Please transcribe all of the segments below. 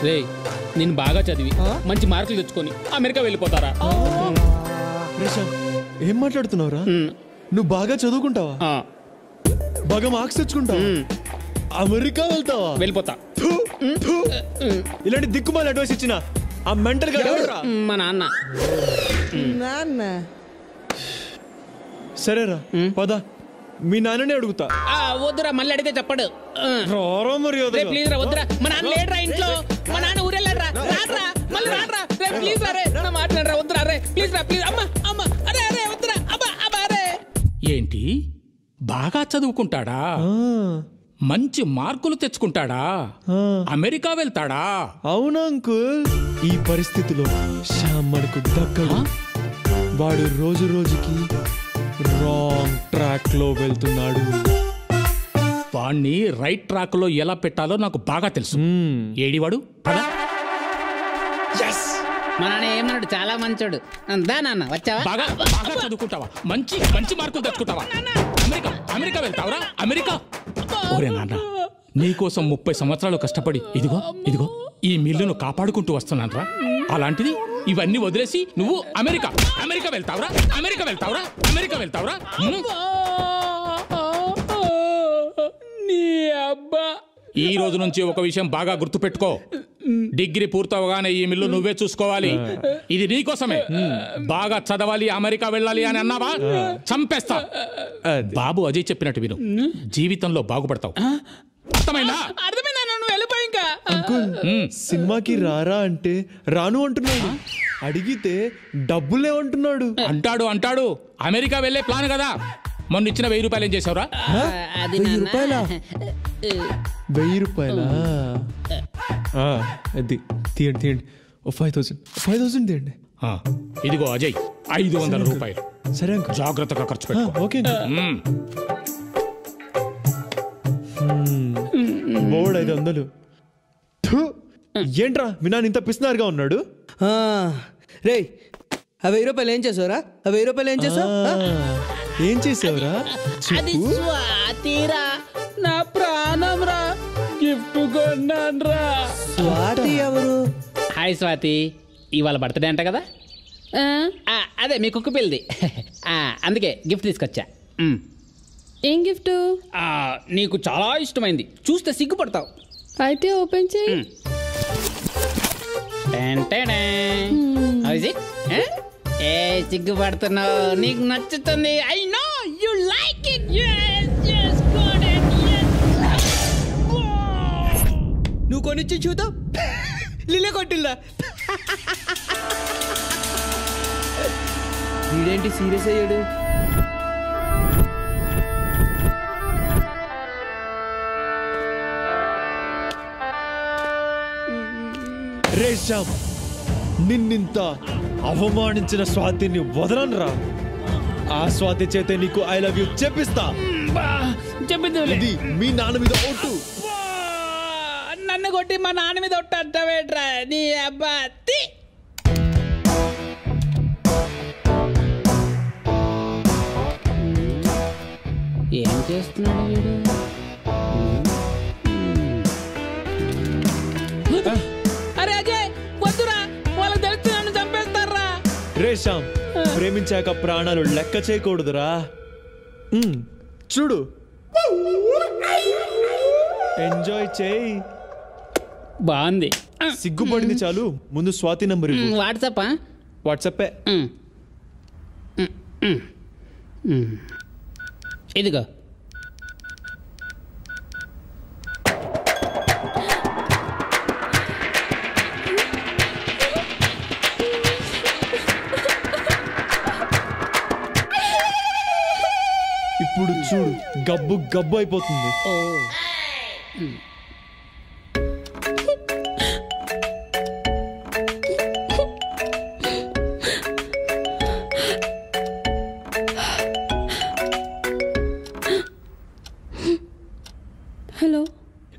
రే నేను బాగా చదివి మంచి మార్కులు తెచ్చుకొని అమెరికా వెళ్ళిపోతారా? ఏం మాట్లాడుతున్నావురా? నువ్వు బాగా చదువుకుంటావా? బాగా మార్క్స్ తెచ్చుకుంటావా? అమెరికా వెళ్తావా? వెళ్ళిపోతా. ఇలాంటి దిక్కుమాల అడ్వైస్ ఇచ్చిన ఆ మెంటల్ గా మా నాన్న. సరేరా పద, మీ నాన్ననే అడుగుతా. వద్దురా, మళ్ళీ అడిగితే చెప్పడు. ప్లీజ్ రా, వద్దురా. మా నాన్న లేడరా ఇంట్లో, మా నాన్న ఊరెళ్ళారా. రాడ్రా, మళ్ళీ రాడ్రా. రే ప్లీజ్ రా, రే నా మాట్లాడరా, వద్దురా రే, ప్లీజ్ రా, ప్లీజ్. అమ్మా అమ్మా, అరే అరే వద్దురా, అబ్బా అబ్బా అరే. ఏంటి బాగా చదువుకుంటాడా, మంచి మార్కులు తెచ్చుకుంటాడా, అమెరికా వెళ్తాడా? అవునా అంకుల్? ఈ పరిస్థితిలో శ్యామ్ మనకు దగ్గర. వాడు రోజు రోజుకి రాంగ్ ట్రాక్ లో వెళ్తున్నాడు. వాణ్ణి రైట్ ట్రాక్ లో ఎలా పెట్టాలో నాకు బాగా తెలుసు. ఏడివాడు? మా నాన్న ఏమన్నాడు? చాలా మంచోడు. దా నాన్న, వచ్చావా? బాగా బాగా చదువుకుంటావా, మంచి మంచి మార్కులు తెచ్చుకుంటావా, అమెరికా అమెరికా వెళ్తావరా? అమెరికా? ఓరే నాన్న, నీకోసం 30 సంవత్సరాలు కష్టపడి ఇదిగో ఇదిగో ఈ మిల్లును కాపాడుకుంటూ వస్తున్నాను రా. అలాంటిది ఇవన్నీ వదిలేసి నువ్వు అమెరికా అమెరికా వెళ్తావురా? అమెరికా వెళ్తావురా? అమెరికా వెళ్తావురా? నీ అబ్బా. ఈ రోజు నుంచి ఒక విషయం బాగా గుర్తుపెట్టుకో. డిగ్రీ పూర్తవగానే ఈ మిల్లు నువ్వే చూసుకోవాలి. ఇది నీకోసమే. బాగా చదవాలి, అమెరికా వెళ్ళాలి అని అన్నావా చంపేస్తా. బాబు అజయ్ చెప్పినట్టు విను, జీవితంలో బాగుపడతావు. అర్థమైందా? అర్థమైందా? నువ్వు వెళ్ళిపోయి ఇంకా. అంకుల్, సినిమాకి రారా అంటే రాను అంటున్నాడు. అడిగితే డబ్బులేమంటున్నాడు. అంటాడు అంటాడు. అమెరికా వెళ్ళే ప్లాన్ కదా. మొన్న ఇచ్చిన 1000 రూపాయలు ఏం చేసావురా? 1000 రూపాయలా? 1000 రూపాయలా? అది తీయండి తీయండి. 5000 తీయండి. ఇదిగో అజయ్, 500 రూపాయలు. సరే అంకుల్, జాగ్రత్తగా ఖర్చు పెట్టు. ఓకే. బోర్డు 500. ఏంట్రా మీ నాన్న ఇంత పిసినారుగా ఉన్నాడు? రే, 1000 రూపాయలు ఏం చేసావురా? 1000 రూపాయలు ఏం చేసావు? ఏం చేసావురా? అది స్వాతిరా, నా ప్రాణం రా. గిఫ్ట్ కొన్నాను రా. స్వాతి ఎవరు? హాయ్ స్వాతి, ఇవాళ బర్త్డే అంట కదా? అదే మీ కుక్క పిల్లది. అందుకే గిఫ్ట్ తీసుకొచ్చా. ఏం గిఫ్ట్? నీకు చాలా ఇష్టమైంది, చూస్తే సిగ్గుపడతావు. అయితే ఓపెన్ చేయి. ఏ సిగ్గుపడుతున్నావు? నీకు నచ్చుతుంది. I know you like it. నువ్వు కొనిచ్చి చూద్దాం. లిలే కొట్టిల్లా. వీడేంటి సీరియస్ అయ్యాడు? రే శ్యామ్, నిన్నింత అవమానించిన స్వాతిని వదలనురా. ఆ స్వాతి చేతే నీకు ఐ లవ్ యూ చెప్పిస్తా. ఇది మీ నాన్న మీద ఒట్టు. నన్ను కొట్టి మా నాన్న మీద ఒట్టు అంటావేట్రా నీ అబ్బా. ఏం చేస్తున్నాడు వీడు? అరే అజయ్ వద్దురా, వాళ్ళకి తెలిసి నన్ను చంపేస్తారా. రే శ్యామ్, ప్రేమించాక ప్రాణాలు లెక్క చేయకూడదురా. చూడు, ఎంజాయ్ చేయి. బాగుంది. సిగ్గుపడింది చాలు, ముందు స్వాతి నంబర్ వాట్సాపా? వాట్సాపే. ఇదిగో. ఇప్పుడు చూడు, గబ్బు గబ్బు అయిపోతుంది. హలో,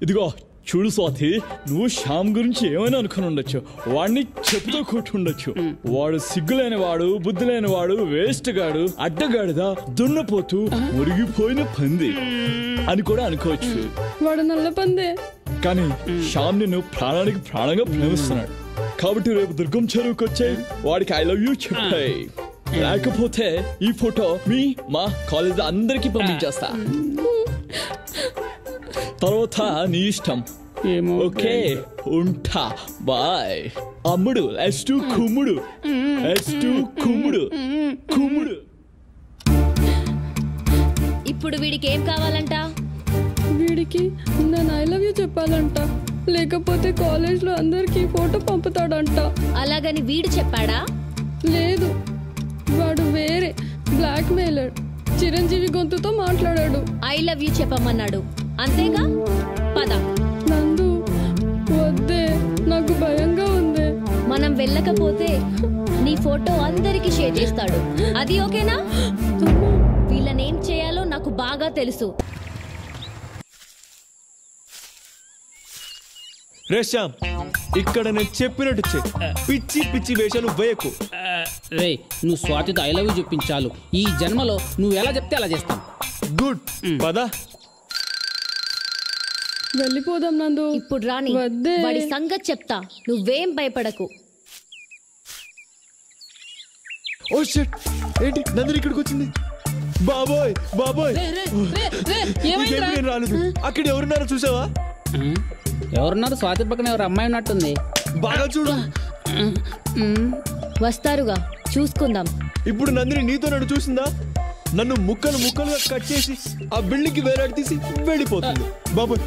ఇదిగో చూడు స్వాతి, నువ్వు శ్యామ్ గురించి ఏమైనా అనుకుని ఉండొచ్చు. వాడిని చెప్పుతో కొట్టుండొచ్చు. వాడు సిగ్గులేని వాడు, బుద్ధి లేని వాడు, వేస్ట్ గాడు, అడ్డగాడిదా, దున్నపోతూ మురిగిపోయిన పంది అని కూడా అనుకోవచ్చు. వాడు నల్ల పందే. కానీ శ్యామ్ నిన్ను ప్రాణానికి ప్రాణంగా ప్రేమిస్తున్నాడు. కాబట్టి రేపు దుర్గం చెరువుకి వచ్చాయి, వాడికి ఐ లవ్ యూ చెప్పాయి. లేకపోతే ఈ ఫోటో మా కాలేజ్ అందరికి పంపించేస్తా. తర్వాత నీ ఇష్టం. ఓకే ఉంటా, బాయ్. అమ్ముడు ఎస్టు కుమ్ముడు, ఎస్టు కుమ్ముడు కుమ్ముడు. ఇప్పుడు వీడికి ఏం కావాలంట? వీడికి నేను ఐ లవ్ యూ చెప్పాలంట, లేకపోతే కాలేజ్లో అందరికి ఫోటో పంపుతాడంట. అలాగని వీడు చెప్పాడా? లేదు, వాడు వేరే బ్లాక్ మెయిలర్ చిరంజీవి గొంతుతో మాట్లాడాడు. ఐ లవ్ యూ చెప్పమన్నాడు అంతేగా? పద. నందు వద్దే, నాకు భయంగా ఉంది. మనం వెళ్ళకపోతే నీ ఫోటో అందరికి షేర్ చేస్తాడు. అది ఓకేనా? వీళ్ళనేం చేయాలో నాకు బాగా తెలుసు. రే శ్యామ్, ఇక్కడ నేను చెప్పినట్టు చెయ్యి. పిచ్చి పిచ్చి వేషాలు వేయకు. రే నువ్వు స్వాతితో ఐ లవ్ యూ చెప్పించాలు. ఈ జన్మలో నువ్వు ఎలా చెప్తే అలా చేస్తాం. గుడ్, పద. వెళ్ళిపోదాం నందు. ఇప్పుడు రాని, వద్దే. వాడి సంగతి చెప్తా, నువ్వేం భయపడకు. ఓ షిట్, ఏంటి నందిని ఇక్కడికి వచ్చింది? బాబోయ్ బాబోయ్, నీకేం నేను రాలేదు. అక్కడ ఎవరున్నారో చూసావా? ఎవరున్నారు? స్వాతి పక్కన ఎవరు అమ్మాయి ఉన్నట్టుంది. బాగా చూడు. వస్తారుగా, చూసుకుందాం. ఇప్పుడు నందిని నీతో నన్ను చూసిందా? నన్ను ముక్కలు ముక్కలుగా కట్ చేసి ఆ బిల్డింగ్ కి వేలాడి తీసి వెళ్ళిపోతుంది. బాబోయ్,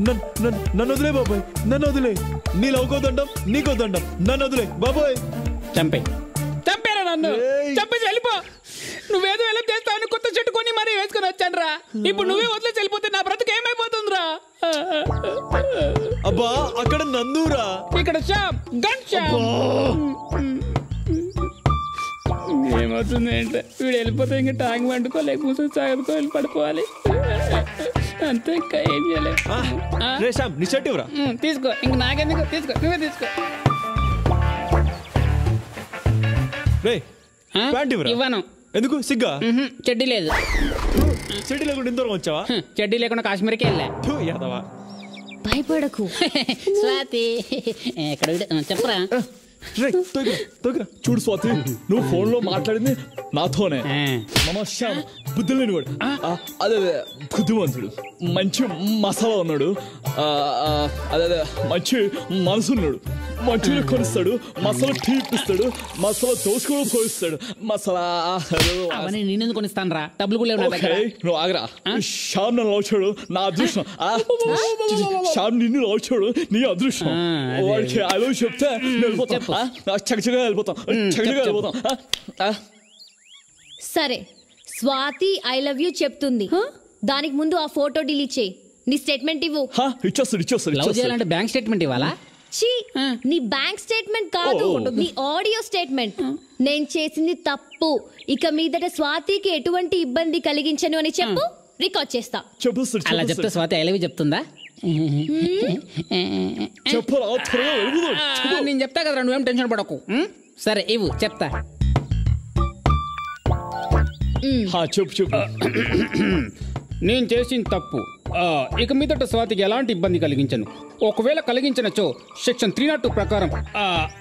నన్ను వదిలే బాబోయ్, నన్ను వదిలే. నీ లవ్కోదండం నీకోదండం, నన్ను వదిలే బాబోయ్. చంపేరా నన్ను, చంపేసి వెళ్ళిపో. నువ్వేదో హెల్ప్ చేస్తావని కొత్త చెట్టు కొని మరీ వేసుకుని వచ్చాను రా. ఇప్పుడు నువ్వే వదిలేసి వెళ్ళిపోతే నా బ్రతుకు ఏమైపోతుందిరా? అబ్బా, అక్కడ నందురా, ఇక్కడ శ్యామ్, గన్ శ్యామ్. ఏమవుతుంది అంటే వీడు వెళ్ళిపోతే ఇంకా ట్యాంక్ వండుకోలేక కూర్చొని సాగుకోవాలి, పడుకోవాలి అంతే. ఇంకా ఏం చేయలేదు. రే శ్యామ్, నీ షర్ట్ ఇవ్వరా. తీసుకో, ఇంక నాకెందుకు, తీసుకో, నువ్వే తీసుకో. రే ప్యాంట్ ఇవ్వరా. ఇవ్వను. ఎందుకు? సిగ్గా? చెడ్డీ లేదు. చెడ్డీ లేకుండా ఇంత దూరం వచ్చావా? చెడ్డీ లేకుండా కాశ్మీర్కి వెళ్ళా. యాదవా. భయపడకు. స్వాతి ఎక్కడ చెప్పరా? చూడు స్వాతి, నువ్వు ఫోన్ లో మాట్లాడింది నాతోనే. శ్యామ్ బుద్ధి లేనివాడు, అదే బుద్ధిమంతుడు, మంచి మసాలా ఉన్నాడు, అదే మంచి మనసున్నాడు. మంచిగా కొనిస్తాడు, మసాలా టీపిస్తాడు, మసాలా దోశ కూడా పోయిస్తాడు. మసాలా అవన్నీ నేనెందుకు కొనిస్తాను రా, డబ్బులు కూడా లేవు. నువ్వు ఆగరా. శ్యామ్ నన్ను లవ్, నా అదృష్టం. శ్యామ్ నిన్ను లవ్, నీ అదృష్టం. వాడికి ఐ లవ్ చెప్తే వెళ్ళిపోతాం, చక్కగా వెళ్ళిపోతాం, చక్కగా వెళ్ళిపోతాం. సరే, స్వాతి ఐ లవ్ యూ చెప్తుంది. దానికి ముందు ఆ ఫోటో డిలీట్ చేయి. నీ స్టేట్మెంట్ ఇవ్వు. ఇచ్చేస్తాడు. లవ్ చేయాలంటే బ్యాంక్ స్టేట్మెంట్ ఇవ్వాలా? నీ బ్యాంక్ స్టేట్మెంట్ కాదు, నీ ఆడియో స్టేట్మెంట్. నేను చేసింది తప్పు, ఇక మీదట స్వాతికి ఎటువంటి ఇబ్బంది కలిగించను అని చెప్పు, రికార్డ్ చేస్తా. అలా చెప్తే స్వాతి ఐ లవ్ యూ చెప్తుందా? నేను చెప్తా కదరా, నువ్వేం టెన్షన్ పడకు. సరే ఇవ్వు, చెప్తా. చెప్పు. నేను చేసిన తప్పు, ఇక మీదట స్వాతికి ఎలాంటి ఇబ్బంది కలిగించను. ఒకవేళ కలిగించనచో సెక్షన్ 302 ప్రకారం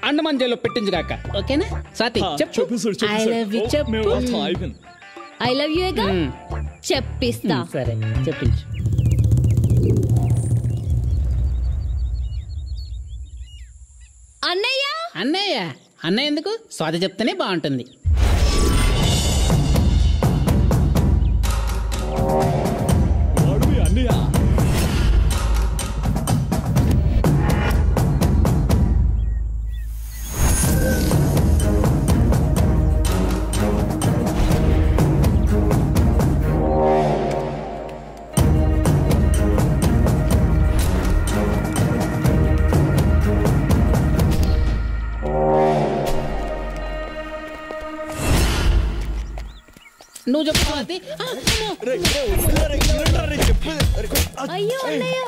అండమాన్ జైల్లో పెట్టించగాక. ఓకేనా స్వాతి? చెప్పు. ఐ లవ్ యూ చెప్పు. ఐ లవ్ యూ చెప్పిస్తా. సరే చెప్పించు. అన్నయ్య. అన్నయ్య ఎందుకు? స్వాతి చెప్తేనే బాగుంటుంది. నువ్వు చెప్పు స్వాతి. అయ్యో అన్నయ్య.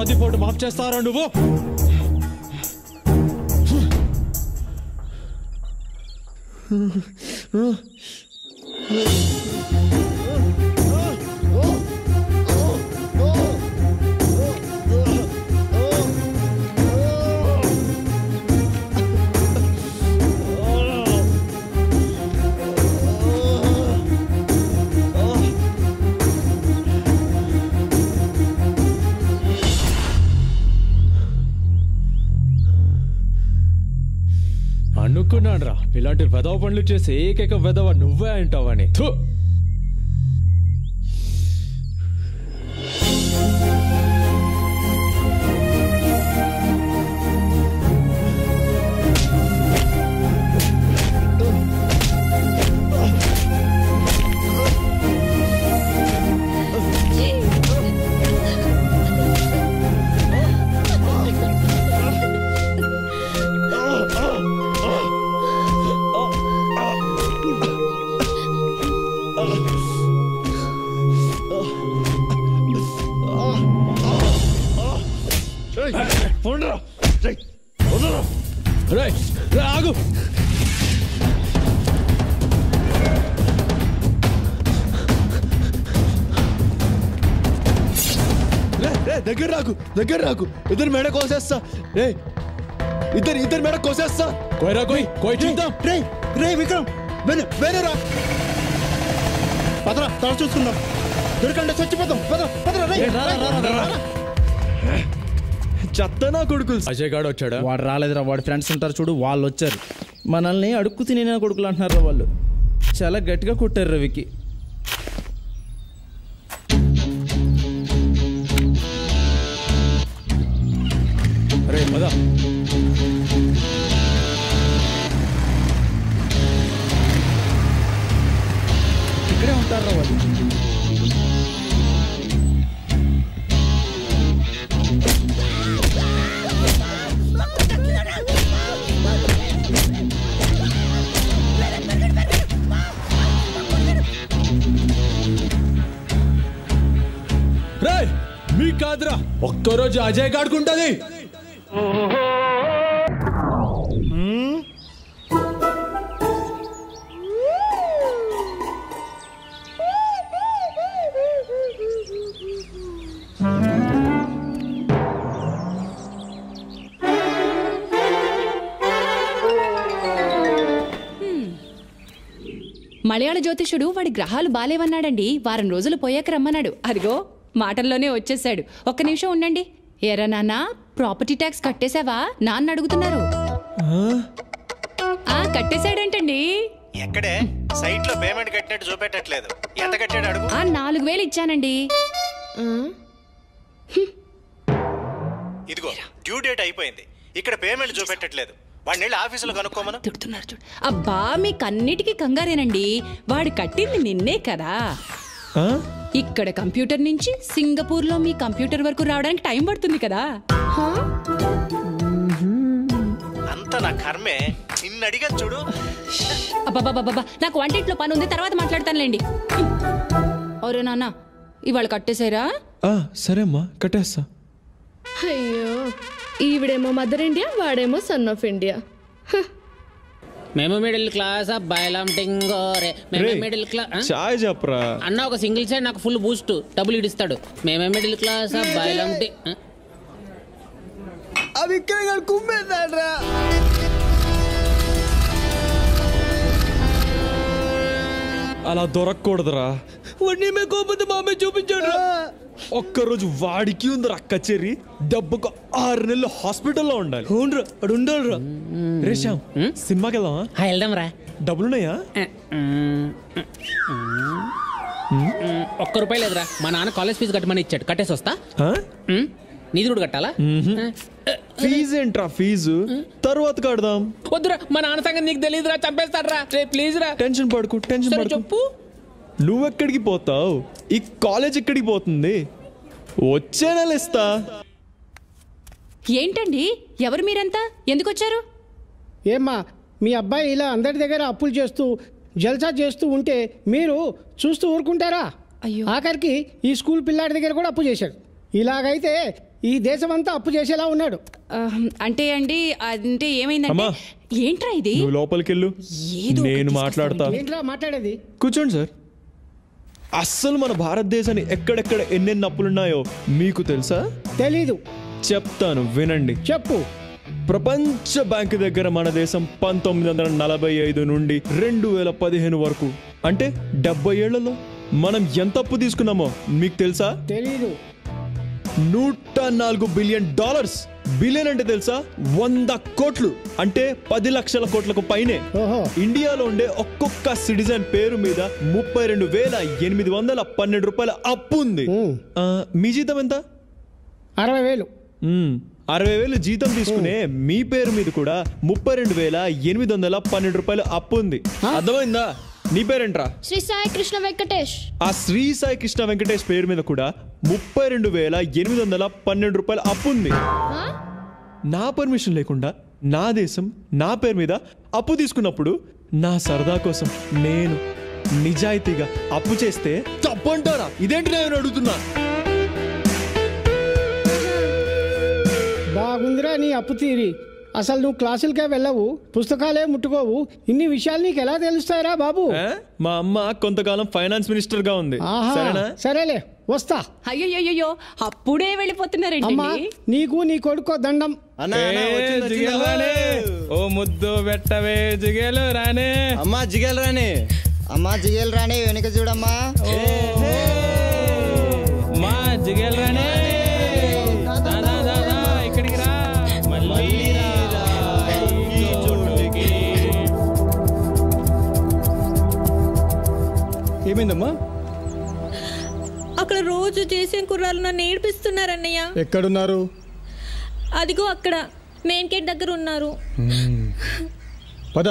స్వాతి ఫోటో మాఫ్ చేస్తారా నువ్వు? అనుకున్నాను రా ఇలాంటి వెధవ పనులు చేసే ఏకైక వెధవ నువ్వే అంటావని. ఆగు. దగ్గర రాకు ఇద్దరు మెడ కోసేస్తా. ఇద్దరు మెడ కోసేస్తా. కోయరా కోయ్ చూద్దాం. రే విక్రమ్ వేరేరా పదరా తల చూసుకుందాం. దొరకండి చచ్చిపోతాం. చెత్తనా కొడుకులు. అజయ్ గాడు వచ్చాడా? వాడు రాలేదురా. వాడి ఫ్రెండ్స్ ఉంటారు చూడు, వాళ్ళు వచ్చారు. మనల్ని అడుక్కు తినే కొడుకులు అంటున్నారు వాళ్ళు. చాలా గట్టిగా కొట్టారు రవికి. రే పద. ఇక్కడే ఉంటారు వాళ్ళు. మీ కాదురా ఒక్కరోజు అజయ్ గాడుకుంటది. మలయాళ జ్యోతిషుడు వాడి గ్రహాలు బాలేవన్నాడండి. వారం రోజులు పోయాక రమ్మన్నాడు. అదిగో మాటల్లోనే వచ్చేసాడు. ఒక్క నిమిషం ఉండండి. ఎరా నాన్న, ప్రాపర్టీ ట్యాక్స్ కట్టేశావా? నాన్న అడుగుతున్నారు. కట్టేశాడంటండి. ఎక్కడే? సైట్ లో పేమెంట్ కట్టినట్టు చూపెట్టట్లేదు. ఎంత కట్టాడు అడుగు. 4000 ఇచ్చానండి. ఇదిగో డ్యూ డేట్ అయిపోయింది. ఇక్కడ పేమెంట్ చూపెట్టట్లేదు. వాడిని ఆఫీసులో కనుక్కోమను. తిడుతున్నారు చూడు. అబ్బా మీకన్నిటికీ కంగారేనండి. వాడు కట్టింది నిన్నే కదా. ఇక్కడ కంప్యూటర్ నుంచి సింగపూర్ లో మీ కంప్యూటర్ వరకు రావడానికి టైం పడుతుంది కదా. అంత నా కర్మే. నిన్ను అడిగాను చూడు. అబ్బాబాబాబా, నాకు వంటింట్లో పని ఉంది, తర్వాత మాట్లాడతానులేండి. అవురే నాన్న, ఇవాళ కట్టేశారా? సరే అమ్మా, కట్టేస్తా. అయ్యో, ఈవిడేమో మదర్ ఇండియా, వాడేమో సన్ ఆఫ్ ఇండియా. మేము మిడిల్ క్లాస్ అబ్బాయిలంటింగోరే. మేము మిడిల్ క్లాస్. చాయ్ చెప్పరా అన్న. ఒక సింగిల్ సైడ్ నాకు ఫుల్ బూస్ట్ డబ్బులు ఇడిస్తాడు. మేమే మిడిల్ క్లాస్ అబ్బాయిలంటి. అవి ఇక్కడ కుమ్మేశాడ్రా. అలా దొరకకూడదురా. వాడిని మే కోపంతో మామే చూపించాడు. ఒక్కరోజు వాడికి ఉందిరా కచేరి. డబ్బుకు 6 నెలలు హాస్పిటల్లో ఉండాలి. అవునరా, అడు ఉండాలిరా. రేషాం, సినిమాకి వెళ్దామా? వెళ్దాం రా. డబ్బులున్నాయా? ₹1 లేదురా. మా నాన్న కాలేజ్ ఫీజు కట్టమని ఇచ్చాడు. కట్టేసి వస్తా. నీది కూడా కట్టాలా? ఫీజు ఏంట్రా? ఫీజు తర్వాత కడదాం. వద్దురా, మా నాన్న సంగతి నీకు తెలియదురా. చంపేస్తాడ్రా. ప్లీజ్ రా. టెన్షన్ పడుకో. చెప్పు. నువ్వెక్కడికి పోతావు? ఈ కాలేజ్ ఎక్కడికి పోతుంది? వచ్చే నెల ఇస్తా. ఏంటండి, ఎవరు మీరంతా? ఎందుకు వచ్చారు? ఏమ్మా, మీ అబ్బాయి ఇలా అందరి దగ్గర అప్పులు చేస్తూ జల్సా చేస్తూ ఉంటే మీరు చూస్తూ ఊరుకుంటారా? అయ్యో, ఆఖరికి ఈ స్కూల్ పిల్లాడి దగ్గర కూడా అప్పు చేశాడు. ఇలాగైతే ఈ దేశమంతా అప్పు చేసేలా ఉన్నాడు. అంటే అండి అంటే ఏమైందంటే ఏంట్రా ఇది? నువ్వు లోపలికి వెళ్ళు, నేను మాట్లాడతా. ఏంట్రా మాట్లాడేది? కూర్చోండి సార్. అస్సలు మన భారతదేశాన్ని ఎక్కడెక్కడ ఎన్నెన్ని అప్పులున్నాయో మీకు తెలుసా? తెలీదు. చెప్తాను వినండి. చెప్పు. ప్రపంచ బ్యాంకు దగ్గర మన దేశం 1945 నుండి 2015 వరకు అంటే 70 ఏళ్లలో మనం ఎంత అప్పు తీసుకున్నామో మీకు తెలుసా? తెలీదు. $104 బిలియన్. బిలియన్ అంటే తెలుసా? 100 కోట్లు అంటే 10 లక్షల కోట్లకు పైనే. ఇండియాలో ఉండే ఒక్కొక్క సిటిజన్ పేరు మీద 32,812 రూపాయల అప్పు ఉంది. మీ జీతం ఎంత? 60,000. 60,000 జీతం తీసుకునే మీ పేరు మీద కూడా 32,812 రూపాయలు అప్పు ఉంది. అర్థమైందా? నీ పేరేంట్రా? శ్రీ సాయి కృష్ణ వెంకటేష్. ఆ శ్రీ సాయి కృష్ణ వెంకటేష్ పేరు మీద కూడా 32,812 రూపాయలు అప్పు ఉంది. నా పర్మిషన్ లేకుండా నా దేశం నా పేరు మీద అప్పు తీసుకున్నప్పుడు నా సరదా కోసం నేను నిజాయితీగా అప్పు చేస్తే తప్పంటారా? ఇదేంటి నేను అడుగుతున్నా. బాగుందిరా నీ అప్పు తీరి. అసలు నువ్వు క్లాసులకే వెళ్ళవు, పుస్తకాలే ముట్టుకోవు, ఇన్ని విషయాలు నీకు ఎలా తెలుస్తాయిరా బాబు? మా అమ్మ కొంతకాలం ఫైనాన్స్ మినిస్టర్ గా ఉంది. సరేలే వస్తా. అయ్యో అప్పుడే వెళ్ళిపోతున్నారండి. అమ్మా నీకు నీ కొడుకో దండం. ఓ ముద్దు పెట్టవే జిగేలు రానే. అమ్మా జిగేలు రానే. అమ్మా జిగేలు రానే, వెనక చూడమ్మా. మా జిగేలు రానే. ఇక్కడికి రా. ఏమైందమ్మా? అక్కడ రోజు చేసే కుర్రాలు నన్ను ఏడిపిస్తున్నారన్నయ్య. ఎక్కడున్నారు? అదిగో అక్కడ మెయిన్ గేట్ దగ్గర ఉన్నారు. పద.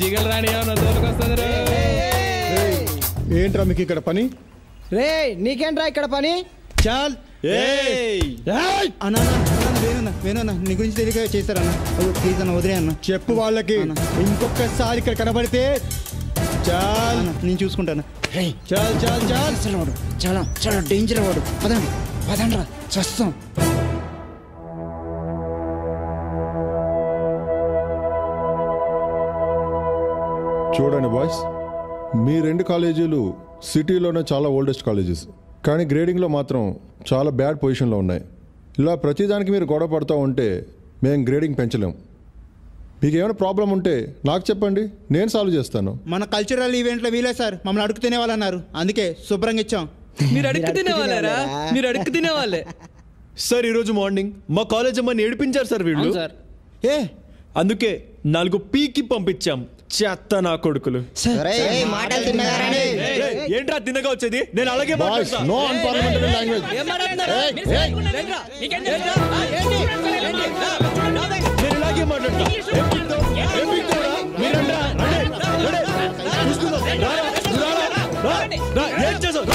జిగల్ రాణి ఏంట్రా మీకు ఇక్కడ పని? రే నీకేంట్రా ఇక్కడ పని? చాల్. వేణన్నా నీ గురించి తెలియక చేస్తారన్నా. ప్లీజ్ అన్న వదిలే అన్న. చెప్పు వాళ్ళకి ఇంకొకసారి ఇక్కడ కనబడితే చాల్ నేను చూసుకుంటాను. చాల్ చాల్ చాల్. వాడు చాలా చాలా డేంజర్ వాడు. పదండి పదండి రా చస్తాం. చూడండి బాయ్స్, మీ 2 కాలేజీలు సిటీలోనే చాలా ఓల్డెస్ట్ కాలేజెస్, కానీ గ్రేడింగ్లో మాత్రం చాలా బ్యాడ్ పొజిషన్లో ఉన్నాయి. ఇలా ప్రతిదానికి మీరు గొడవ పడుతూ ఉంటే మేము గ్రేడింగ్ పెంచలేం. మీకు ఏమైనా ప్రాబ్లం ఉంటే నాకు చెప్పండి, నేను సాల్వ్ చేస్తాను. మన కల్చరల్ ఈవెంట్లో వీలే సార్ మమ్మల్ని అడుగు తినేవాళ్ళు అన్నారు, అందుకే శుభ్రంగా ఇచ్చాం. మీరు అడుగు తినేవాళ్ళరా? మీరు అడుగు తినేవాళ్ళే సార్. ఈరోజు మార్నింగ్ మా కాలేజ్ అమ్మని ఏడిపించారు సార్ వీళ్ళు. అందుకే 4 పీకి పంపించాం. చెత్త నా కొడుకులు. ఏంట్రా తిన్నగా వచ్చేది? నేను అలాగే ఇలాగే మాట్లాడతా. ఏం చేసావు?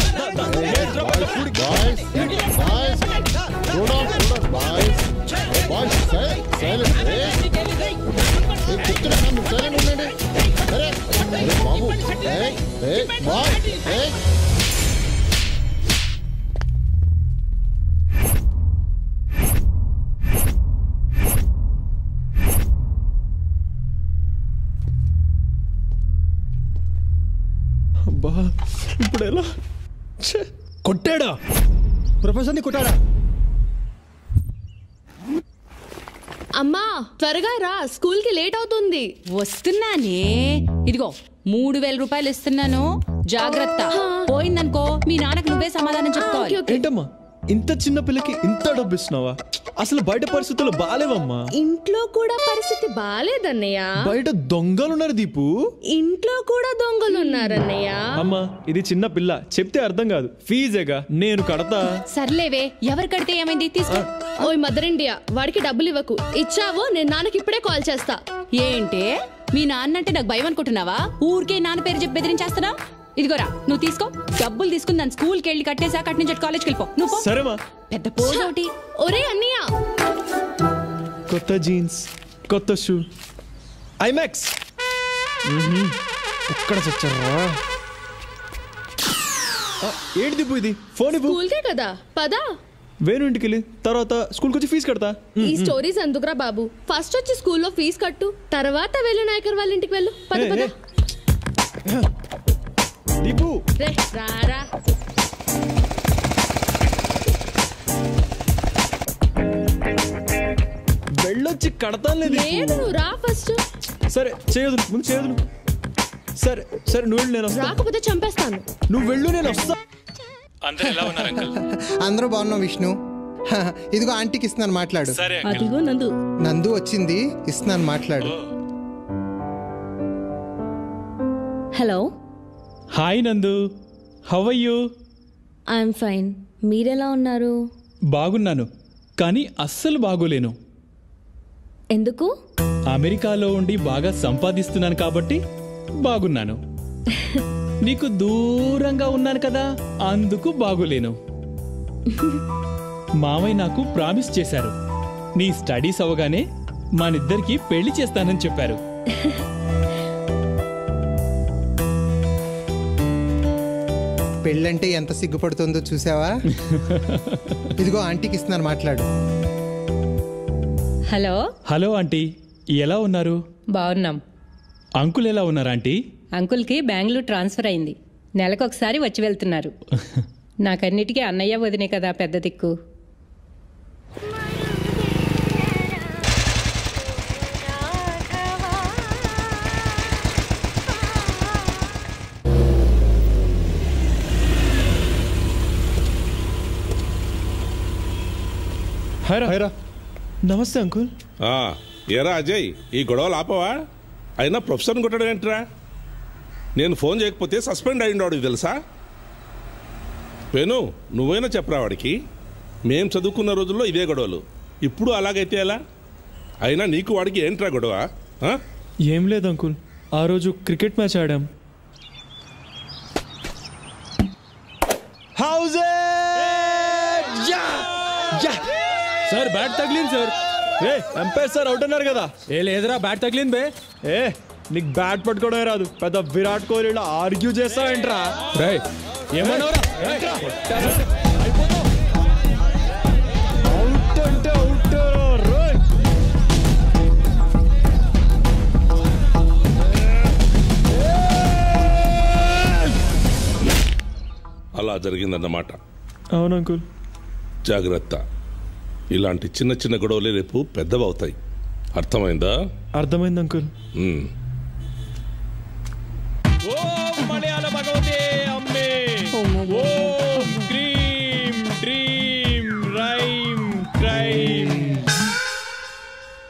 అబ్బా ఇప్పుడు ఎలా? కొట్టాడా? ప్రొఫెసర్ని కొట్టాడా? అమ్మా త్వరగా రా, స్కూల్ కి లేట్ అవుతుంది. వస్తున్నానే. ఇదిగో 3,000 రూపాయలు ఇస్తున్నాను, జాగ్రత్త. పోయిందనుకో మీ నాన్నకు నువ్వే సమాధానం చెప్పుకోవాలి. ఏంటమ్మా ఇంత చిన్న పిల్లకి ఇంత డబ్బు ఇస్తున్నావా? అసలు బయట పరిస్థితులు బాలేవమ్మా. ఇంట్లో కూడా పరిస్థితి బాలేదన్నయ్య. బయట దొంగలున్నారు దీపు. ఇంట్లో కూడా దొంగలున్నారన్నయ్య. అమ్మా ఇది చిన్న పిల్ల, చెప్తే అర్థం కాదు. ఫీజేగా నేను కడతా. సర్లేవే, ఎవరు కడితే ఏమైంది? తీసుకో. ఓయ్ మదర్ ఇండియా, వాడికి డబ్బులు ఇవ్వకు. ఇచ్చావో నేను నాన్నకి ఇప్పుడే కాల్ చేస్తా. ఏంటే మీ నాన్న అంటే నాకు భయం అనుకుంటున్నావా? ఊరికే నాన్న పేరు చెప్పి బెదిరించేస్తున్నా. ఇదిగోరా నువ్వు తీసుకో. డబ్బులు తీసుకుని దాని స్కూల్కి వెళ్ళి కట్టేసా కట్టి నుంచి కాలేజ్కి వెళ్ళిపో. నువ్వు సరేమా? పెద్ద పోటీ. ఒరే అన్నయ్య, కొత్త జీన్స్, కొత్త షూ, ఐమాక్స్. ఎక్కడ చచ్చారా? ఏంటి దిబ్బు ఇది? ఫోన్ ఇవ్వు. స్కూల్కే కదా, పదా. వేణు ఇంటికి వెళ్ళి తర్వాత స్కూల్కి వచ్చి ఫీజు కడతా. ఈ స్టోరీస్ ఎందుకురా బాబు? ఫస్ట్ వచ్చి స్కూల్లో ఫీజు కట్టు, తర్వాత వెళ్ళు నాయకర్ వాళ్ళ ఇంటికి వెళ్ళు. పద పద. దిబ్బు రే రారా. వెళ్ళొచ్చి కడతాను. లేదు నువ్వు రా ఫస్ట్. సరే చేయదు, ముందు చేయదు. సరే సరే నువ్వు వెళ్ళు, నేను వస్తా. రాకపోతే చంపేస్తాను. నువ్వు వెళ్ళు, నేను వస్తా. అందరూ ఎలా ఉన్నారు అంకుల్? అందరూ బాగున్నాం విష్ణు. ఇదిగో ఆంటీకి ఇస్తున్నాను, మాట్లాడు. అదిగో నందు వచ్చింది, ఇస్తున్నాను, మాట్లాడు. Hello. Hi Nandu, how are you? I'm fine. మీరెలా ఉన్నారు? బాగున్నాను, కానీ అస్సలు బాగోలేను. ఎందుకు? అమెరికాలో ఉండి బాగా సంపాదిస్తున్నాను కాబట్టి బాగున్నాను. నీకు దూరంగా ఉన్నాను కదా, అందుకు బాగోలేను. మామయ్య నాకు ప్రామిస్ చేశారు, నీ స్టడీస్ అవగానే మనిద్దరికి పెళ్లి చేస్తానని చెప్పారు. పెళ్ళంటే ఎంత సిగ్గుపడుతుందో చూసావా? ఇదిగో ఆంటీకి ఇస్తున్నాను, మాట్లాడు. హలో. హలో ఆంటీ, ఎలా ఉన్నారు? బాగున్నాం. అంకుల్ ఎలా ఉన్నారు ఆంటీ? అంకుల్కి బెంగళూరు ట్రాన్స్ఫర్ అయింది, నెలకొకసారి వచ్చి వెళ్తున్నారు. నాకన్నిటికీ అన్నయ్య వదినే కదా పెద్ద దిక్కు. నమస్తే అంకుల్. ఏరా అజయ్, ఈ గొడవలు ఆపవా? అయినా ప్రొఫెసర్ని కొట్టడం ఏంట్రా? నేను ఫోన్ చేయకపోతే సస్పెండ్ అయ్యిండు తెలుసా? వేణు, నువ్వైనా చెప్పరా వాడికి. మేం చదువుకున్న రోజుల్లో ఇదే గొడవలు, ఇప్పుడు అలాగైతే ఎలా? అయినా నీకు వాడికి ఏంట్రా గొడవ? ఏం లేదు అంకుల్, ఆ రోజు క్రికెట్ మ్యాచ్ ఆడాం. సార్ బ్యాట్ తగిలింది సార్. ఎంపైర్ సార్ అవుట్ అన్నారు కదా. ఏ లేదురా, బ్యాట్ తగిలింది బే. నీకు బ్యాట్ పట్టుకోవడమే రాదు, పెద్ద విరాట్ కోహ్లీలో ఆర్గ్యూ చేస్తావేంట్రా? ఏమన్నావురా? అవుట్ అంటే అవుట్. అలా జరిగిందన్నమాట. అవును అంకుల్. జాగ్రత్త, ఇలాంటి చిన్న చిన్న గొడవలే రేపు పెద్దవవుతాయి. అర్థమైందా? అర్థమైంది అంకుల్.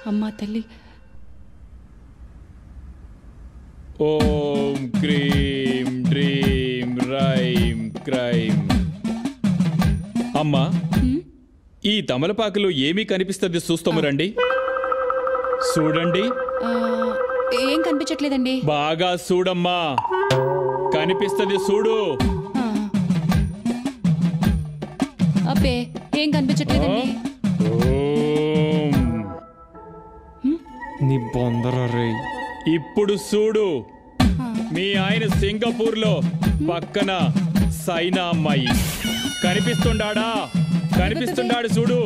అమ్మా తల్లి. ఓం క్రీం డ్రీం రైం క్రైం. అమ్మా, ఈ తమలపాకులో ఏమీ కనిపిస్తుంది చూస్తాము రండి. చూడండి. ఏం కనిపించట్లేదండి. బాగా చూడమ్మా, కనిపిస్తుంది చూడు. అబ్బే ఏం కనిపించట్లేదండి. నీ బొందరా రే. ఇప్పుడు చూడు, మీ ఆయన సింగపూర్ లో పక్కన సైనా అమ్మాయి కనిపిస్తుండాడా? కనిపిస్తుండాడు చూడు,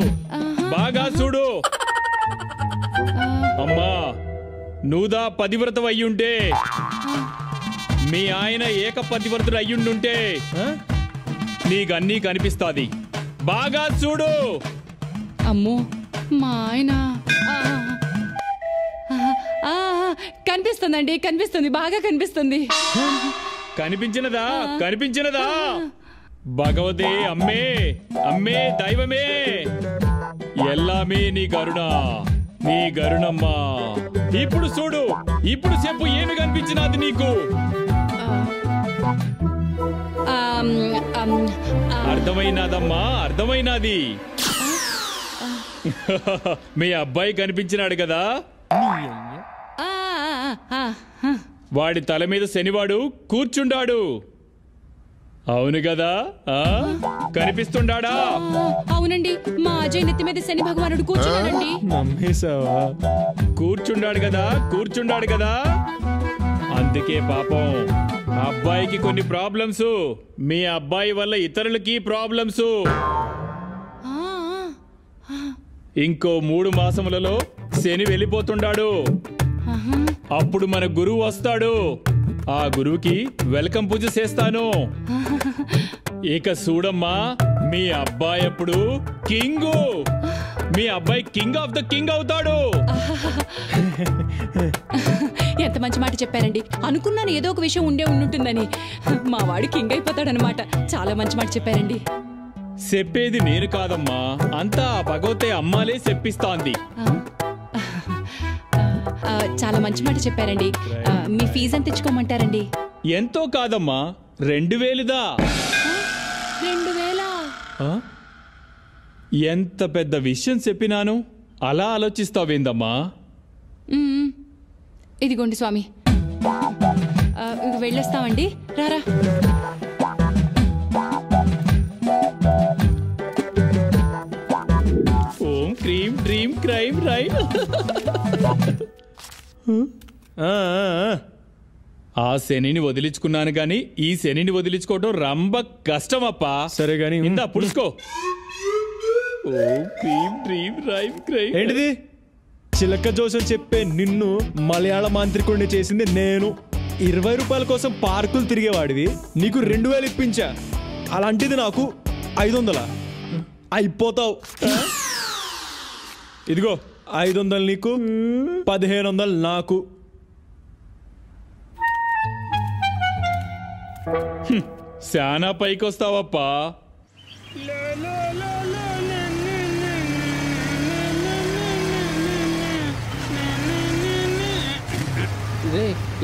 బాగా చూడు. అమ్మా, నువ్వుదా పతివ్రతం అయ్యుంటే, మీ ఆయన ఏక పతివ్రతుడు అయ్యుండుంటే నీకన్నీ కనిపిస్తాది. బాగా చూడు. అమ్మో, మా ఆయన కనిపిస్తుందండి, కనిపిస్తుంది, బాగా కనిపిస్తుంది. కనిపించినదా? కనిపించినదా? భగవతే అమ్మే, అమ్మే దైవమే, ఎల్లామే నీ కరుణ, నీ గరుణమ్మా. ఇప్పుడు చూడు, ఇప్పుడు చెప్పు, ఏమి కనిపించినది నీకు? అర్థమైనదమ్మా, అర్థమైనది. మీ అబ్బాయి కనిపించినాడు కదా, వాడి తల మీద శనివాడు కూర్చుండాడు. అవును కదా? కనిపిస్తుండాడా? అవునండి, మా అజయ్ నెత్తి మీద శని భగవానుడు కూర్చున్నాడండి. నమ్మేశావా? కూర్చుండాడు కదా, కూర్చుండాడు కదా. అందుకే పాపం అబ్బాయికి కొన్ని ప్రాబ్లమ్స్, మీ అబ్బాయి వల్ల ఇతరులకి ప్రాబ్లమ్స్. ఇంకో 3 మాసములలో శని వెళ్ళిపోతుండాడు. అప్పుడు మన గురువు వస్తాడు. ఆ గురువుకి వెల్కమ్ పూజ చేస్తాను. ఇక చూడమ్మా, మీ అబ్బాయి అప్పుడు కింగు. మీ అబ్బాయి కింగ్ ఆఫ్ ద కింగ్ అవుతాడు. ఎంత మంచి మాట చెప్పారండి. అనుకున్నాను ఏదో ఒక విషయం ఉంటుందని. మా వాడు కింగ్ అయిపోతాడనమాట. చాలా మంచి మాట చెప్పారండి. చెప్పేది నేను కాదమ్మా, అంతా భగవతే అమ్మాలే చెప్పిస్తాంది. చాలా మంచి మాట చెప్పారండి. మీ ఫీజు ఎంత తెచ్చుకోమంటారండి? ఎంతో కాదమ్మా, 2000దా. 2000? ఎంత పెద్ద విషయం చెప్పినాను, అలా ఆలోచిస్తావేందమ్మా? ఇదిగోండి స్వామి, వెళ్ళొస్తామండి. రారా. ఓం క్రీం డ్రీమ్ క్రైమ్ రైట్. ఆ శనిని వదిలించుకున్నాను గాని ఈ శనిని వదిలించుకోవడం రంబ కష్టమప్పా. సరే గాని ఇందా పుడుచుకో. ఓం క్రీం డ్రీమ్ రైమ్ క్రైమ్. ఏంటిది? చిలక జోసం చెప్పే నిన్ను మలయాళ మాంత్రికుడిని చేసింది నేను. 20 రూపాయల కోసం పార్కులు తిరిగేవాడివి, నీకు 2000 ఇప్పించా. అలాంటిది నాకు 500. అయిపోతావు. ఇదిగో 500 నీకు, 1500 నాకు. శానా పైకి వస్తావప్పా.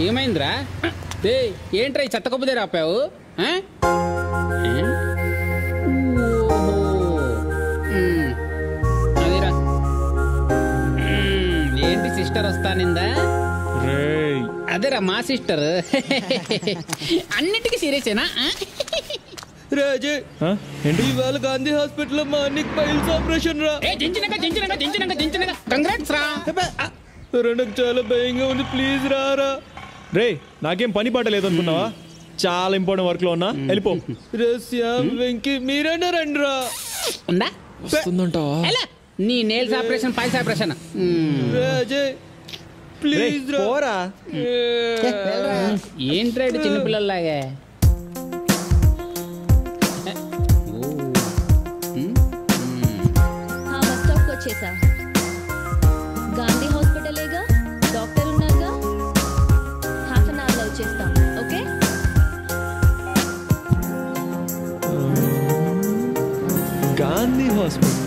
ఏమైందిరా? ఏంట్రా ఈ చెత్త కొబ్బరి రాపావు? అదిరా, ఏంటి సిస్టర్ వస్తానిందా? అదేరా మా సిస్టర్. అన్నిటికీ సీరియసేనా? రాజే, ఇవాళ గాంధీ హాస్పిటల్ మా అన్నికి పైల్స్ ఆపరేషన్ రా. కంగ్రాట్స్ రా. నాకు చాలా భయంగా ఉంది, ప్లీజ్ రారా. రే, నాకేం పని పాట లేదనుకున్నావా? చాలా ఇంపార్టెంట్ వర్క్ లో ఉన్నా, వెళ్ళిపో. వెంకీ మీరైనా రండి రా. వస్తుందంటావా? నీ nails operation, piles operation. Raje please పోరా. ఏంట్రా చిన్నపిల్లలాగా? బస్ స్టాప్కి వచ్చేసా. గాంధీ హాస్పిటలేగా, డాక్టర్ ఉన్నారుగా. ½ అన్ అవర్లో వచ్చేస్తాం. ఓకే? గాంధీ హాస్పిటల్.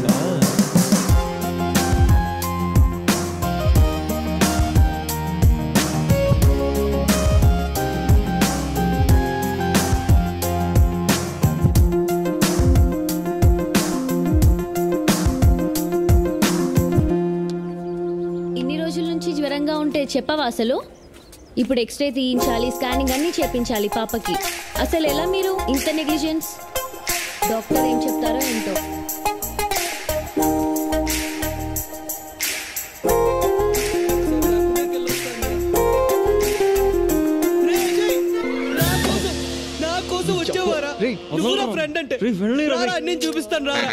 జ్వరంగా ఉంటే చెప్పవా అసలు? ఇప్పుడు ఎక్స్రే తీయించాలి, స్కానింగ్ అన్నీ చేపించాలి పాపకి. అసలు ఎలా మీరు ఇంత నెగ్లిజెన్స్? డాక్టర్ ఏం చెప్తారో ఏంటో. నా కోసం వచ్చేవారా? ఫ్రెండ్ అంటే నేను చూపిస్తాను. రారా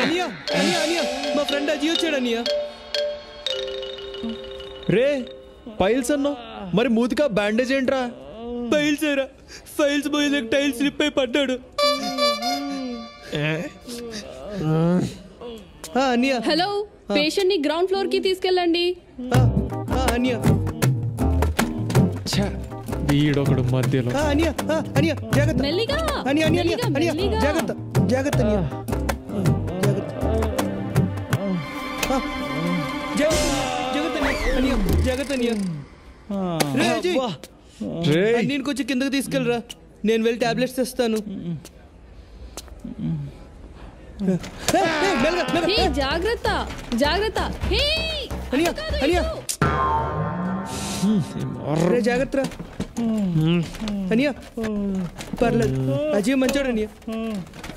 అనియా, అనియా, అనియా, మా ఫ్రెండ్ అజీ వచ్చాడు. అనియా రే, పైల్స్ అన్నావు, మరి మూతికా బ్యాండేజ్ ఏంట్రా? పైల్స్ ఏరా, ఫైల్స్ పోయి టైల్స్ స్లిప్ అయి పడ్డాడు. హలో, పేషెంట్ ని గ్రౌండ్ ఫ్లోర్ కి తీసుకెళ్ళండి. వీడొకడు మధ్యలో. మెల్లిగా జాగ్రత్త, జాగ్రత్త, నేను కొంచెం కిందకి తీసుకెళ్ళరా, నేను వెళ్ళి టాబ్లెట్స్ తెస్తాను. జాగ్రత్త, జాగ్రత్త. జాగ్రత్త అనియా, పర్లేదు, అజయ్ మంచోడు. అనియా,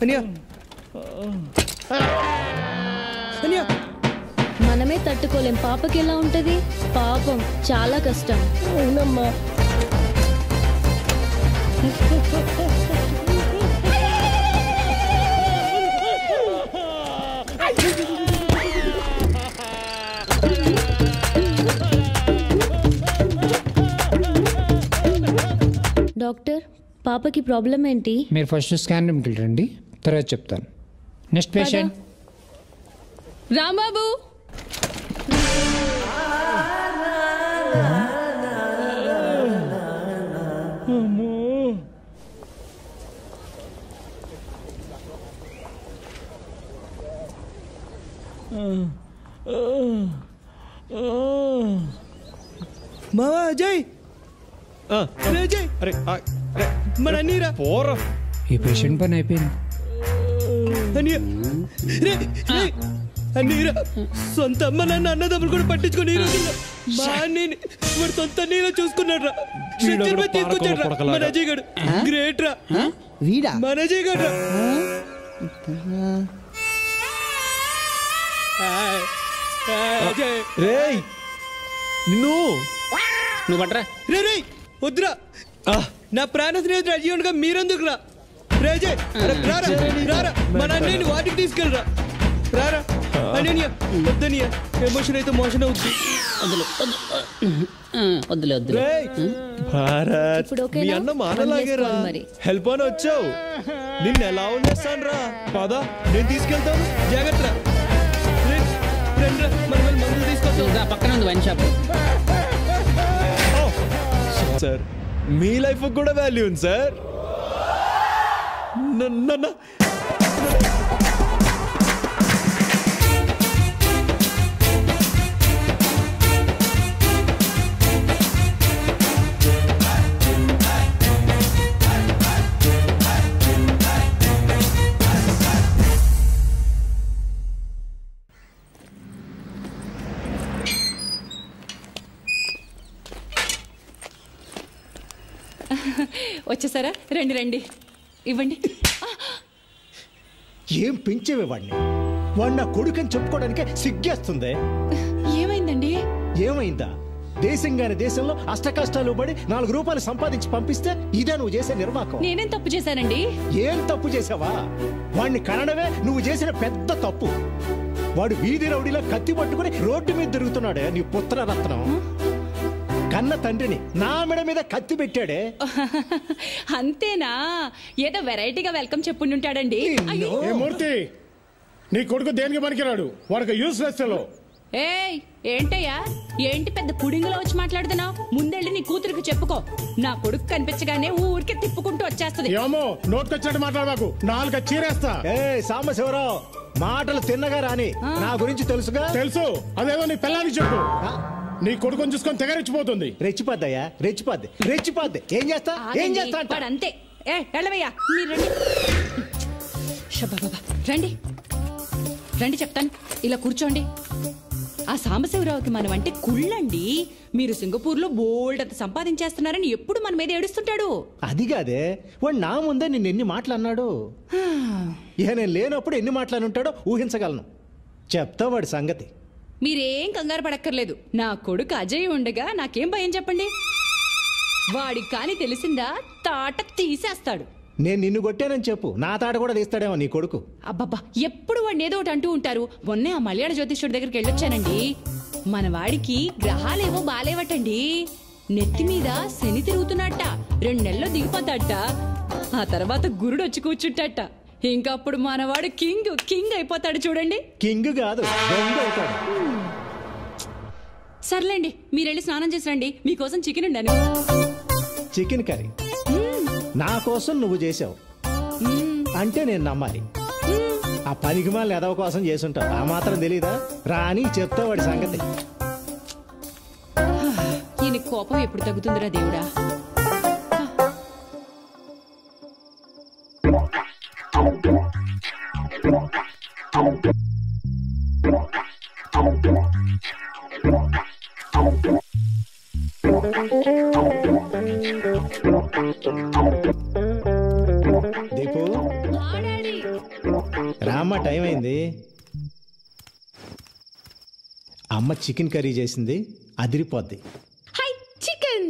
అనియా, అనియా. మనమే తట్టుకోలేం, పాపకి ఎలా ఉంటది? పాపం చాలా కష్టం. అవునమ్మా. డాక్టర్ పాపకి ప్రాబ్లం ఏంటి? మీరు ఫస్ట్ స్కాన్ రూమ్కి వెళ్ళండి, తర్వాత చెప్తాను. Next patient. రాంబాబు మావా అజయ్, అజయ్, అరే మన అన్నీరా పోరా. ఈ పేషెంట్ పని అయిపోయింది. అన్నీరా సొంత అమ్మ నాన్న అన్నదమ్ములు కూడా పట్టించుకొని ఈ రోజుల్లో మా అన్నీని వాడు సొంత నీలో చూసుకున్నాడు రా. తీసుకొచ్చాడు రా మన అజయ్ గడు. గ్రేట్ రా వీడా మన అజయ్ గడు రా. రేయ్ నిన్ను నువ్వు పట్రా. రే రే వద్దురా, నా ప్రాణ స్నేహితుడు అజీవన్గా మీరెందుకు రా? రేజే రారా రారా, మన అన్నయ్యని వాటికి తీసుకెళ్ళరా. రారా అన్నయ్య, వద్దనియ ఎమోషన్ అయితే మోషన్ అవుతుంది. వద్దులే వద్దులే. భారత్ మీ అన్న మానలాగేరా. హెల్ప్ అని వచ్చావు, నిన్ను ఎలా వదిలేస్తాను రా. పద నేను తీసుకెళ్తాను, జాగ్రత్త. మందులు తీసుకొస్తాం, పక్కన ఉంది వైన్ షాప్. సార్ మీ లైఫ్ కూడా వాల్యూ ఉంది సార్. వచ్చేసారా? రండి రండి, ఇవ్వండి. ఏం పెంచేవే వాడిని? వాడు నా కొడుకని చెప్పుకోవడానికే సిగ్గేస్తుంది. ఏమైందండి? ఏమైందా? దేశంగానే దేశంలో అష్ట కష్టాలు పడి 4 రూపాయలు సంపాదించి పంపిస్తే ఇదే నువ్వు చేసే నిర్వాకం. నేనేం తప్పు చేశానండి? ఏం తప్పు చేసావా? వాడిని కనడమే నువ్వు చేసిన పెద్ద తప్పు. వాడు వీధి రౌడీలో కత్తి పట్టుకుని రోడ్డు మీద తిరుగుతున్నాడే నీ పుత్రరత్నం. కన్న తండ్రిని నా మెడ మీద కత్తి పెట్టాడే. అంతేనా? ఏదో వెరైటీగా వెల్కమ్ చెప్పుంటాడండి. మూర్తి, నీ కొడుకు దేనికి పనికిరాడు, వాడికి యూస్లెస్ ఫెలో. ఏయ్ ఏంటయ్యా, ఏంటి పెద్ద పుడింగులో వచ్చి మాట్లాడుతున్నావు? ముందెళ్ళి నీ కూతురికి చెప్పుకో. నా కొడుకు కనిపించగానే ఊరికే తిప్పుకుంటూ వచ్చేస్తుంది. ఏమో నోట్కొచ్చినట్టు మాట్లాడబాకు, 4 చీరేస్తా. సాంబశివరావు, మాటలు తిన్నగా రాని. నా గురించి తెలుసుగా? తెలుసు. అదేదో నీ పిల్లానికి చెప్పు. నీ కొడుకుని చూసుకొని తెగ రెచ్చిపోతుంది. రెచ్చిపోద్దయ్యా, రెచ్చిపోద్ది రెచ్చిపోద్ది. ఏం చేస్తా ఏం చేస్తా అంతే. ఏ వెళ్ళవయ్యా, మీరు రండి. షబాబా రండి రండి, చెప్తాను. ఇలా కూర్చోండి. ఆ సాంబశివరావుకి మనం అంటే కుళ్ళండి. మీరు సింగపూర్లో బోల్డ్ అంత సంపాదించేస్తున్నారని ఎప్పుడు మన మీద ఏడుస్తుంటాడు. అది కాదే, వాడు నా ముందే నిన్ను ఎన్ని మాటలు అన్నాడు. ఇక నేను లేనప్పుడు ఎన్ని మాటలు ఉంటాడో ఊహించగలను. చెప్తా వాడి సంగతి. మీరేం కంగారు పడక్కర్లేదు. నా కొడుకు అజయ్ ఉండగా నాకేం భయం చెప్పండి. వాడికి కాని తెలిసిందా తాట తీసేస్తాడు. నేను నిన్ను కొట్టానని చెప్పు, నా తాట కూడా తీస్తాడేమో నీ కొడుకు. అబ్బబ్బా, ఎప్పుడు వాడిని ఏదో ఒకటి అంటూ ఉంటారు. మొన్నే ఆ మలయాళ జ్యోతిష్యుడి దగ్గరికి వెళ్ళొచ్చానండి. మన వాడికి గ్రహాలేవో బాలేవటండి. నెత్తి మీద శని తిరుగుతున్నట్ట. 2 నెలల్లో దిగిపోతాట. ఆ తర్వాత గురుడు వచ్చి కూర్చుంటాట. ఇంకా అప్పుడు మనవాడు కింగ్ కింగ్ అయిపోతాడు. చూడండి, కింగ్ కాదు దొంగ అవుతాడు. సర్లేండి, మీరెళ్ళి స్నానం చేసి రండి. మీకోసం చికెన్ ఉండాను. చికెన్ కర్రీ నా కోసం నువ్వు చేసావు అంటే నేను నమ్మాలి. ఆ పనికి మాల ఎదవ కోసం చేసుంటావు, ఆ మాత్రం తెలీదా? రాని చెప్తా వాడి సంగతి. ఈయన కోపం ఎప్పుడు తగ్గుతుందిరా దేవుడా. దీపు, రామ్మ, టైం అయింది. అమ్మ చికెన్ కర్రీ చేసింది, అదిరిపోద్ది. చికెన్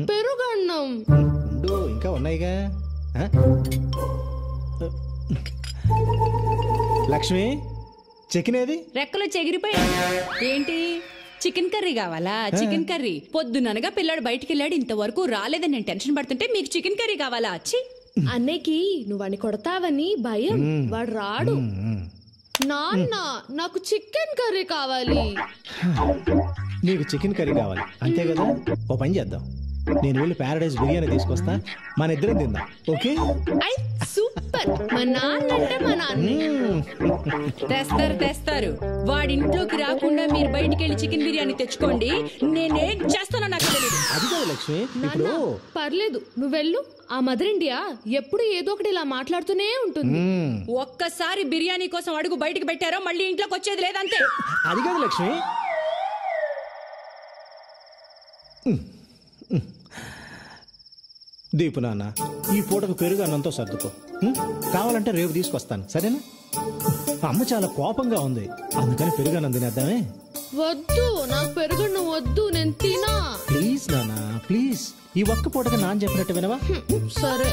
పెరుగన్నం. ఉండు, ఇంకా ఉన్నాయిగా. ఆ? లక్ష్మి, చికెన్ ఏది? రెక్కలు చెగిరిపోయాయి. ఏంటి చికెన్ కర్రీ కావాలా? చికెన్ కర్రీ పొద్దుననగా పిల్లాడు బయటికి వెళ్ళాడు, ఇంతవరకు రాలేదని నేను టెన్షన్ పడుతుంటే మీకు చికెన్ కర్రీ కావాలా? అన్నయ్యకి నువ్వు వాడిని కొడతావని భయం, వాడు రాడు. నాన్న, నాకు చికెన్ కర్రీ కావాలి. నీకు చికెన్ కర్రీ కావాలి అంతే కదా? ఓ పని చేద్దాం, నేను వెళ్ళి ప్యారడైజ్ బిర్యానీ తీసుకొస్తా, మన ఇద్దరం తిందాం. ఓకే? సూపర్. మా నాన్న అంటే మా నాన్న. తెస్తారు. వాడింట్లోకి రాకుండా మీరు బయటికి వెళ్ళి చికెన్ బిర్యానీ తెచ్చుకోండి, నేనేం చేస్తానో నాకు తెలియదు. అది కాదు లక్ష్మి, నాన్న, పర్లేదు నువ్వు వెళ్ళు. ఆ మదర్ ఇండియా ఎప్పుడు ఏదో ఒకటి ఇలా మాట్లాడుతూనే ఉంటుంది. ఒక్కసారి బిర్యానీ కోసం అడుగు బయటకు పెట్టారో మళ్ళీ ఇంట్లోకి వచ్చేది లేదంతే. అది కాదు లక్ష్మి. దీపు నాన్న, ఈ పూటకు పెరుగు అన్నంతో సర్దుకో. కావాలంటే రేపు తీసుకొస్తాను, సరేనా? అమ్మ చాలా కోపంగా ఉంది, అందుకని పెరుగు అన్నం తినేద్దామే. వద్దు, నాకు పెరుగన్నం వద్దు, నేను తినా. ప్లీజ్ నాన్న, ప్లీజ్. ఈ ఒక్క పూటగా నాన్న చెప్పినట్టు వినవా? సరే.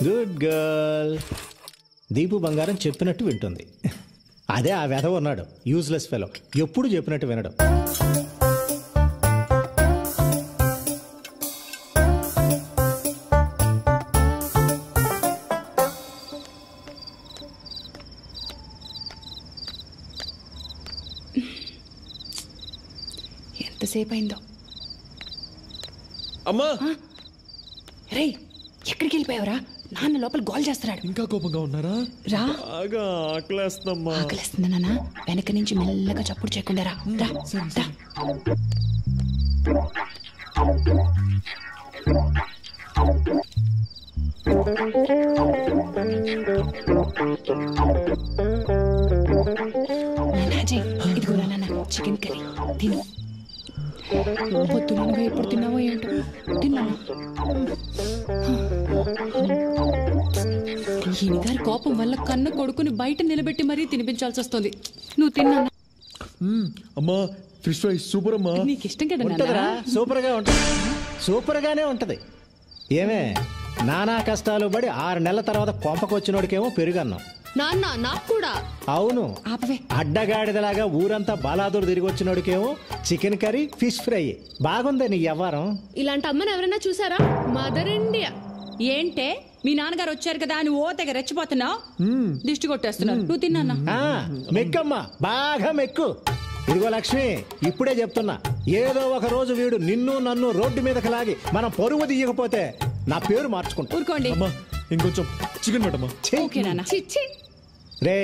Good girl. దీపు బంగారం చెప్పినట్టు వింటుంది. అదే ఆ వెధవ ఉన్నాడు, యూజ్లెస్ ఫెలో, ఎప్పుడు చెప్పినట్టు వినడు. ఎంతసేపు అయిందో. అమ్మా, రే ఎక్కడికి వెళ్ళిపోయావరా? నాన్న లోపల గోల్ చేస్తున్నాడు. ఇంకా కోపంగా ఉన్నారా? రా. బాగా ఆకలేస్తుందమ్మా. ఆకలేస్తుందా నాన్న? వెనక నుంచి మెల్లగా చప్పుడు చేయకుండా రా. రా. ఇదిగో నాన్న చికెన్ కర్రీ తిను. పొద్దునగా ఎప్పుడు తిన్నావో ఏంటో. తిన్నా. ఈయన గారి కోపం వల్ల కన్న కొడుకుని బయట నిలబెట్టి మరీ తినిపించాల్సి వస్తుంది. నువ్వు తిన్నా. అమ్మా, ఫిష్ ఫ్రై సూపర్ అమ్మా. నీకు ఇష్టం కదా? ఉంటుందిరా, సూపర్ గా ఉంటది, సూపర్ గానే ఉంటది. ఏమే, నానా కష్టాలు పడి 6 నెలల తర్వాత కొంపకొచ్చినోడికేమో పెరుగన్నాం. నాన్న, నాకు కూడా. అవును, అడ్డగాడిదలాగా ఊరంతా బాలాదూరు తిరిగి వచ్చినోడికేమో చికెన్ కర్రీ, ఫిష్ ఫ్రై. బాగుందే నీ వ్యవహారం. ఇలాంటి అమ్మని ఎవరైనా చూసారా? Mother India. ఏంటే మీ నాన్నగారు వచ్చారు కదా అని ఓ తెగ రెచ్చిపోతున్నావు, దిష్టి కొట్టేస్తున్నావు. నువ్వు తిన్నా. మెక్కమ్మా, బాగా మెక్కు. ఇదిగో లక్ష్మి, ఇప్పుడే చెప్తున్నా, ఏదో ఒక రోజు వీడు నిన్ను నన్ను రోడ్డు మీదకి లాగి మనం పరువు తీయకపోతే నా పేరు మార్చుకుంటా. ఊరుకోండి. ఇంకొంచెం చికెన్ పెట్టమ్మా. రే,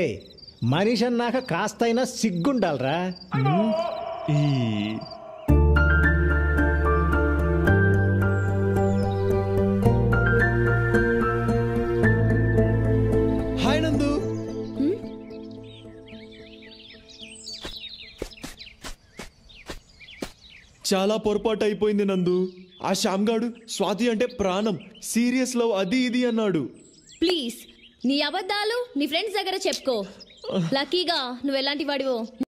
మనిషి అన్నాక కాస్తైనా సిగ్గుండాలరా. హాయ్ నందు. చాలా పొరపాటు అయిపోయింది నందు. ఆ శ్యామ్గాడు స్వాతి అంటే ప్రాణం, సీరియస్ లవ్ అది ఇది అన్నాడు. ప్లీజ్ నీ అబద్ధాలు నీ ఫ్రెండ్స్ దగ్గర చెప్పుకో. లక్కీగా నువ్వు ఎలాంటి వాడివో